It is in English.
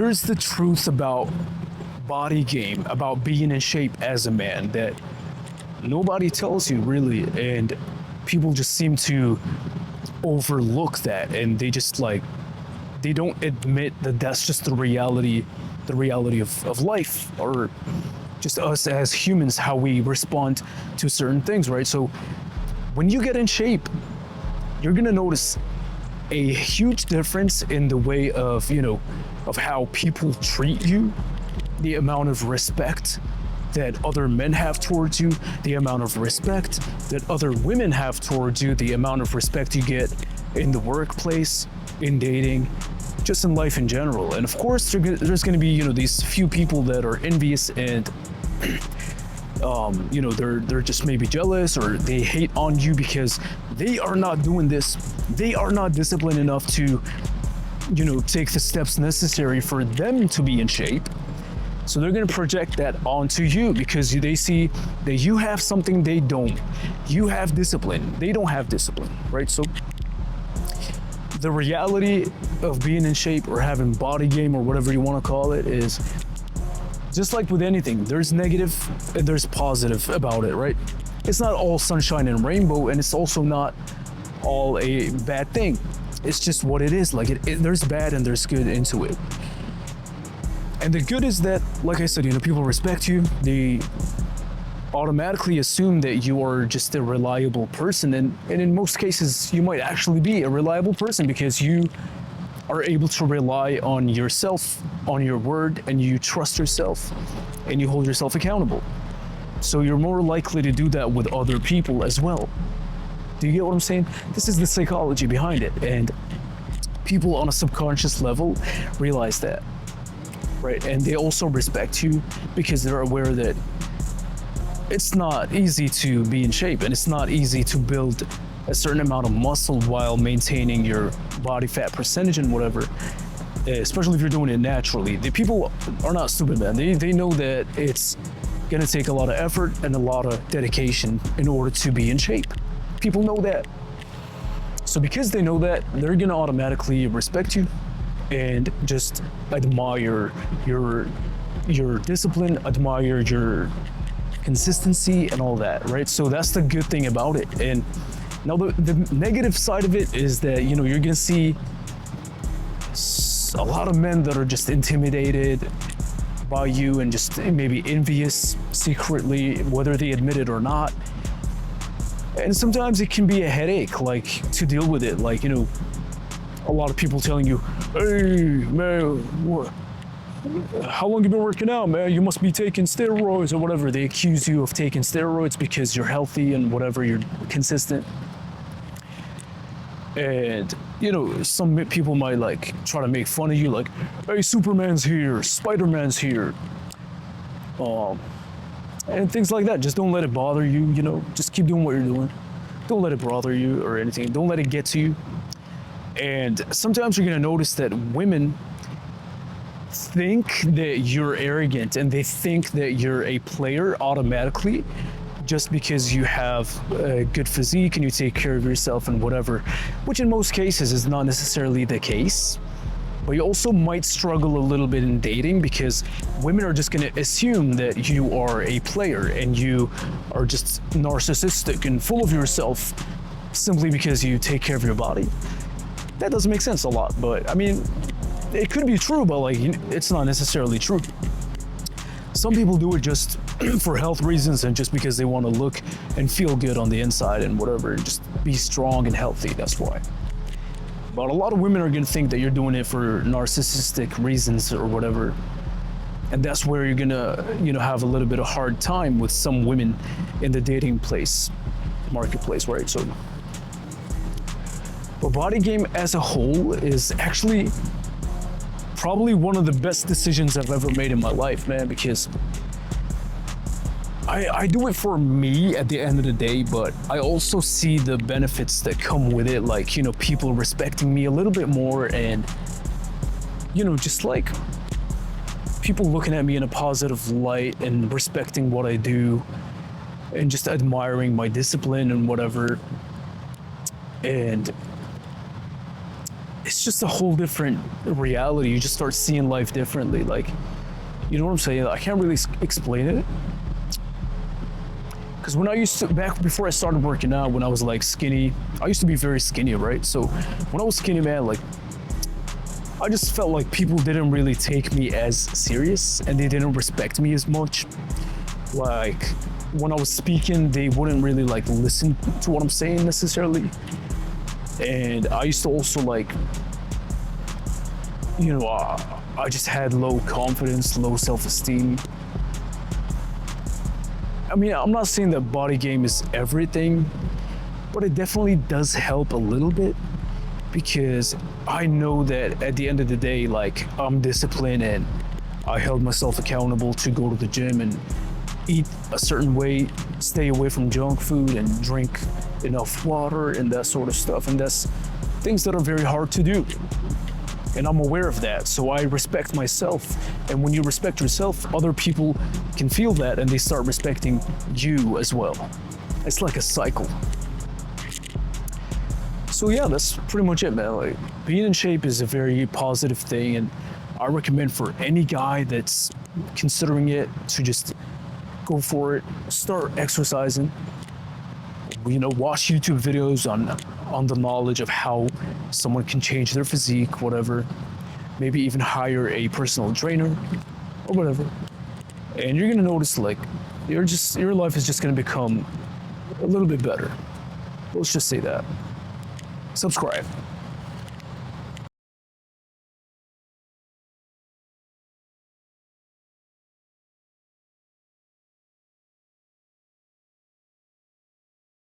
here's the truth about body game, about being in shape as a man, that nobody tells you really, and people just seem to overlook that, and they just like, they don't admit that that's just the reality of life, or just us as humans, how we respond to certain things, right? So when you get in shape, you're gonna notice a huge difference in the way of, of how people treat you, the amount of respect that other men have towards you, the amount of respect that other women have towards you, the amount of respect you get in the workplace, in dating, just in life in general. And of course, there's going to be, these few people that are envious and, they're just maybe jealous, or they hate on you because they are not doing this. They are not disciplined enough to, take the steps necessary for them to be in shape. So they're going to project that onto you because they see that you have something they don't. You have discipline. They don't have discipline, right? So the reality of being in shape or having body game or whatever you want to call it is just like with anything. There's negative and there's positive about it, right? It's not all sunshine and rainbow, and it's also not all a bad thing. It's just what it is. Like there's bad and there's good into it. And the good is that, like I said, people respect you. They automatically assume that you are just a reliable person. And in most cases, you might actually be a reliable person because you are able to rely on yourself, on your word, and you trust yourself, and you hold yourself accountable. So you're more likely to do that with other people as well. Do you get what I'm saying? This is the psychology behind it. And people on a subconscious level realize that. Right? And they also respect you because they're aware that it's not easy to be in shape, and it's not easy to build a certain amount of muscle while maintaining your body fat percentage and whatever, especially if you're doing it naturally. The people are not stupid, man. They know that it's gonna take a lot of effort and a lot of dedication in order to be in shape. People know that. So because they know that, they're gonna automatically respect you and just admire your discipline, admire your consistency and all that, right? So that's the good thing about it. And now the negative side of it is that, you're gonna see a lot of men that are just intimidated by you and just maybe envious secretly, whether they admit it or not. And sometimes it can be a headache, like, to deal with it. Like, a lot of people telling you, hey, man, how long you been working out, man? You must be taking steroids or whatever. They accuse you of taking steroids because you're healthy and whatever, you're consistent. And, some people might try to make fun of you, like, hey, Superman's here, Spider-Man's here. And things like that. Just don't let it bother you, just keep doing what you're doing. Don't let it bother you or anything. Don't let it get to you. And sometimes you're gonna notice that women think that you're arrogant and they think that you're a player automatically just because you have a good physique and you take care of yourself and whatever, which in most cases is not necessarily the case. But you also might struggle a little bit in dating because women are just gonna assume that you are a player and you are just narcissistic and full of yourself simply because you take care of your body. That doesn't make sense a lot, but I mean, it could be true, but it's not necessarily true. Some people do it just for health reasons and just because they want to look and feel good on the inside and whatever, and just be strong and healthy, that's why. But a lot of women are gonna think that you're doing it for narcissistic reasons or whatever. And that's where you're gonna, have a little bit of hard time with some women in the dating marketplace, right? So, but body game as a whole is actually probably one of the best decisions I've ever made in my life, man, because I do it for me at the end of the day, but I also see the benefits that come with it, like, people respecting me a little bit more and, just like people looking at me in a positive light and respecting what I do and just admiring my discipline and whatever. And it's just a whole different reality. You just start seeing life differently. Like, you know what I'm saying? I can't really explain it. Because when I used to, back before I started working out, when I was like skinny, I used to be very skinny, right? So when I was skinny, man, like, I just felt like people didn't really take me as serious and they didn't respect me as much. Like, when I was speaking, they wouldn't really like listen to what I'm saying necessarily. And I used to also like, you know, I just had low confidence, low self-esteem. I mean, I'm not saying that body game is everything, but it definitely does help a little bit, because I know that at the end of the day, like, I'm disciplined and I held myself accountable to go to the gym and eat a certain way, stay away from junk food and drink enough water and that sort of stuff. And that's things that are very hard to do. And I'm aware of that, so I respect myself. And when you respect yourself, other people can feel that and they start respecting you as well. It's like a cycle. So yeah, that's pretty much it, man. Like, being in shape is a very positive thing, and I recommend for any guy that's considering it to just go for it, start exercising. You know, watch YouTube videos on the knowledge of how someone can change their physique, whatever. Maybe even hire a personal trainer or whatever. And you're gonna notice, like, your life is just gonna become a little bit better. Let's just say that. Subscribe.